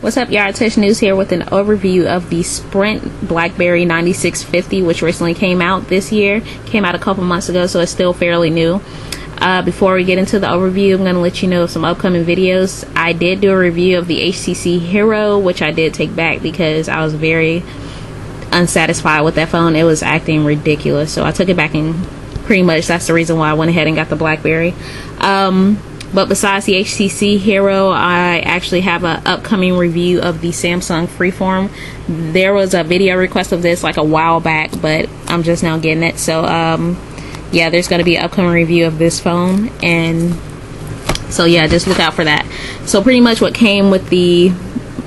What's up, y'all? Touch News here with an overview of the Sprint BlackBerry 9650, which recently came out this year. Came out a couple months ago, so it's still fairly new. Before we get into the overview, I'm going to let you know of some upcoming videos. I did do a review of the HTC Hero, which I did take back because I was very unsatisfied with that phone. It was acting ridiculous, so I took it back, and pretty much that's the reason why I went ahead and got the BlackBerry. But besides the HTC Hero, I actually have an upcoming review of the Samsung Freeform. There was a video request of this like a while back, but I'm just now getting it. So yeah, there's going to be an upcoming review of this phone, and so yeah, just look out for that. So pretty much what came with the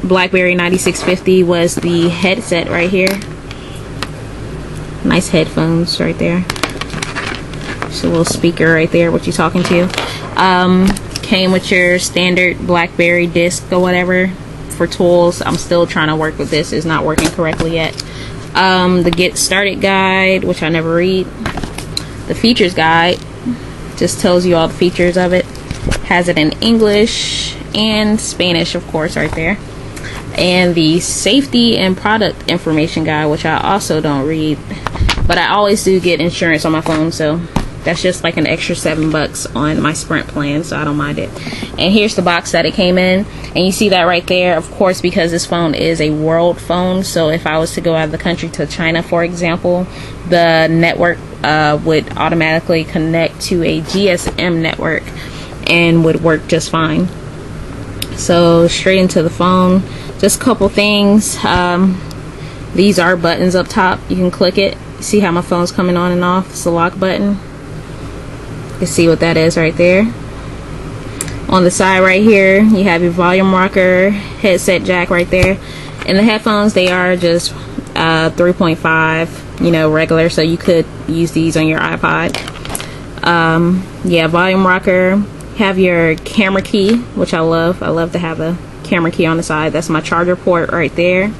BlackBerry 9650 was the headset right here. Nice headphones right there. Just a little speaker right there, what you talking to. Came with your standard BlackBerry disc or whatever for tools. I'm still trying to work with this. It's not working correctly yet. The get started guide, which I never read. The features guide just tells you all the features of it. Has it in English and Spanish, of course, right there. And the safety and product information guide, which I also don't read, but I always do get insurance on my phone, so that's just like an extra $7 on my Sprint plan, so I don't mind it. And here's the box that it came in, and you see that right there, of course, because this phone is a world phone. So if I was to go out of the country to China, for example, the network would automatically connect to a GSM network and would work just fine. So straight into the phone, just a couple things. These are buttons up top. You can click it. See how my phone's coming on and off? It's the lock button. You can see what that is right there. On the side right here, you have your volume rocker, headset jack right there. And the headphones, they are just 3.5, you know, regular, so you could use these on your iPod. Yeah, volume rocker. Have your camera key, which I love. I love to have a camera key on the side. That's my charger port right there.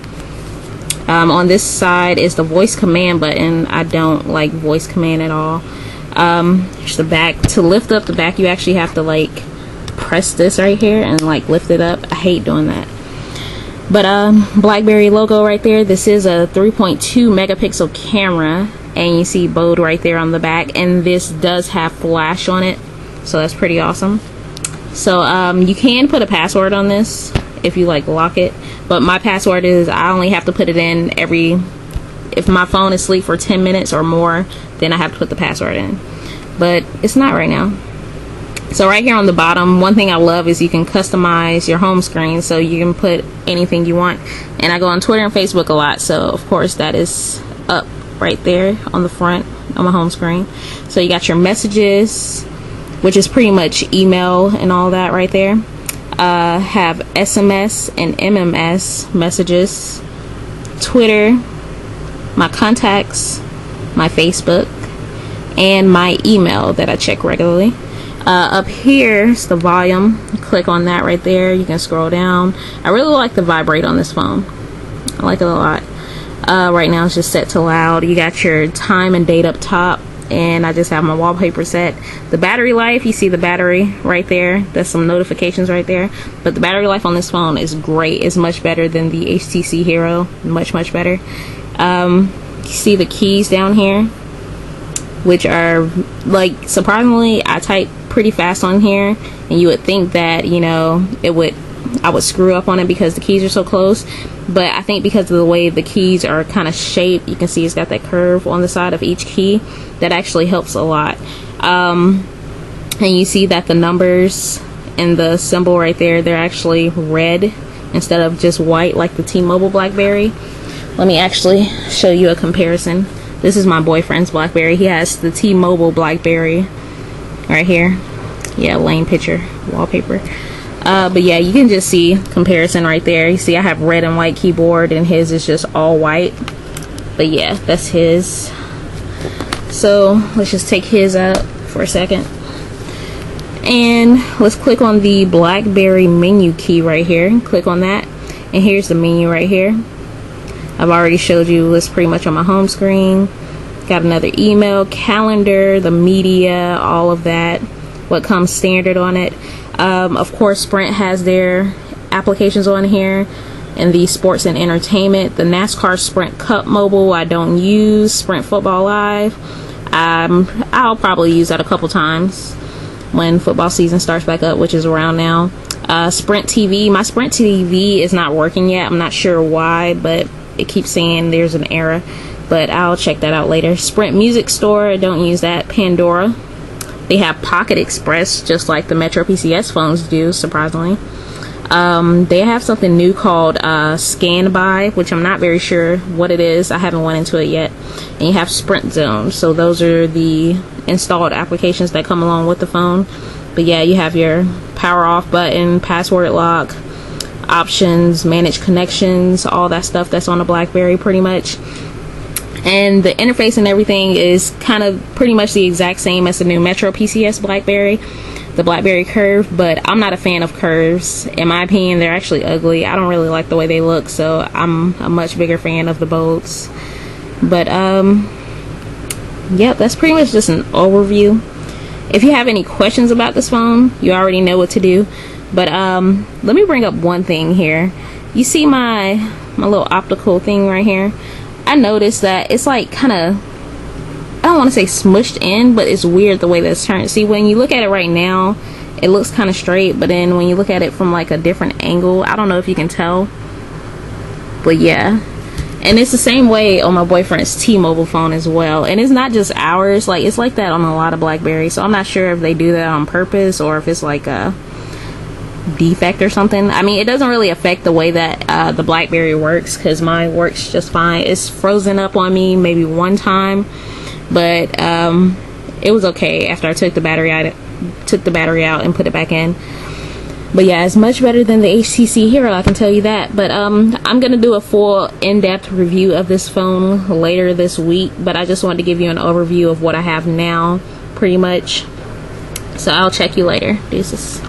On this side is the voice command button. I don't like voice command at all. Here's the back. To lift up the back, you actually have to like press this right here and like lift it up. I hate doing that. But BlackBerry logo right there. This is a 3.2 megapixel camera, and you see Bode right there on the back, and this does have flash on it, so that's pretty awesome. So you can put a password on this if you like lock it, but my password is I only have to put it in if my phone is asleep for 10 minutes or more, then I have to put the password in, but it's not right now. So right here on the bottom, one thing I love is you can customize your home screen, so you can put anything you want. And I go on Twitter and Facebook a lot, so of course that is up right there on the front on my home screen. So you got your messages, which is pretty much email and all that right there. Have SMS and MMS messages, Twitter, my contacts, my Facebook, and my email that I check regularly. Up here is the volume. Click on that right there. You can scroll down. I really like the vibrate on this phone. I like it a lot. Right now it's just set to loud. You got your time and date up top, and I just have my wallpaper set. The battery life, you see the battery right there. There's some notifications right there, but the battery life on this phone is great. It's much better than the HTC Hero. Much better. You see the keys down here, which are like, surprisingly, I type pretty fast on here, and you would think that, you know, I would screw up on it because the keys are so close, but I think because of the way the keys are kind of shaped, you can see it's got that curve on the side of each key, that actually helps a lot. And you see that the numbers and the symbol right there, they're actually red instead of just white like the T-Mobile BlackBerry. Let me actually show you a comparison. This is my boyfriend's BlackBerry. He has the T-Mobile BlackBerry right here. Yeah, lame picture, wallpaper. But yeah, you can just see comparison right there. You see I have red and white keyboard, and his is just all white. But yeah, that's his. So let's just take his out for a second, and let's click on the BlackBerry menu key right here. Click on that, and here's the menu right here. I've already showed you what's pretty much on my home screen. Got another email, calendar, the media, all of that, what comes standard on it. Of course, Sprint has their applications on here, and the sports and entertainment. The NASCAR Sprint Cup Mobile I don't use. Sprint Football Live, I'll probably use that a couple times when football season starts back up, which is around now. Sprint TV, my Sprint TV is not working yet. I'm not sure why, but it keeps saying there's an error, but I'll check that out later. Sprint Music Store, I don't use that. Pandora, they have Pocket Express just like the Metro PCS phones do, surprisingly. They have something new called Scan By, which I'm not very sure what it is. I haven't went into it yet. And you have Sprint Zone, so those are the installed applications that come along with the phone. But yeah, you have your power off button, password lock, options, manage connections, all that stuff that's on the BlackBerry pretty much. And the interface and everything is kind of pretty much the exact same as the new Metro PCS BlackBerry, the BlackBerry Curve, but I'm not a fan of curves. In my opinion, they're actually ugly. I don't really like the way they look, so I'm a much bigger fan of the bolds. But yep, that's pretty much just an overview. If you have any questions about this phone, you already know what to do. But let me bring up one thing here. You see my little optical thing right here? I noticed that it's like kind of, I don't want to say smushed in, but it's weird the way that it's turned. See, when you look at it right now, it looks kind of straight, but then when you look at it from like a different angle, I don't know if you can tell, but yeah. And it's the same way on my boyfriend's T-Mobile phone as well. And it's not just ours, like it's like that on a lot of BlackBerries. So I'm not sure if they do that on purpose or if it's like a defect or something. I mean, it doesn't really affect the way that the BlackBerry works, because mine works just fine. It's frozen up on me maybe one time, but it was okay after I took the battery out and put it back in. But yeah, it's much better than the HTC Hero, I can tell you that. But I'm gonna do a full in-depth review of this phone later this week, but I just wanted to give you an overview of what I have now pretty much. So I'll check you later. Deuces.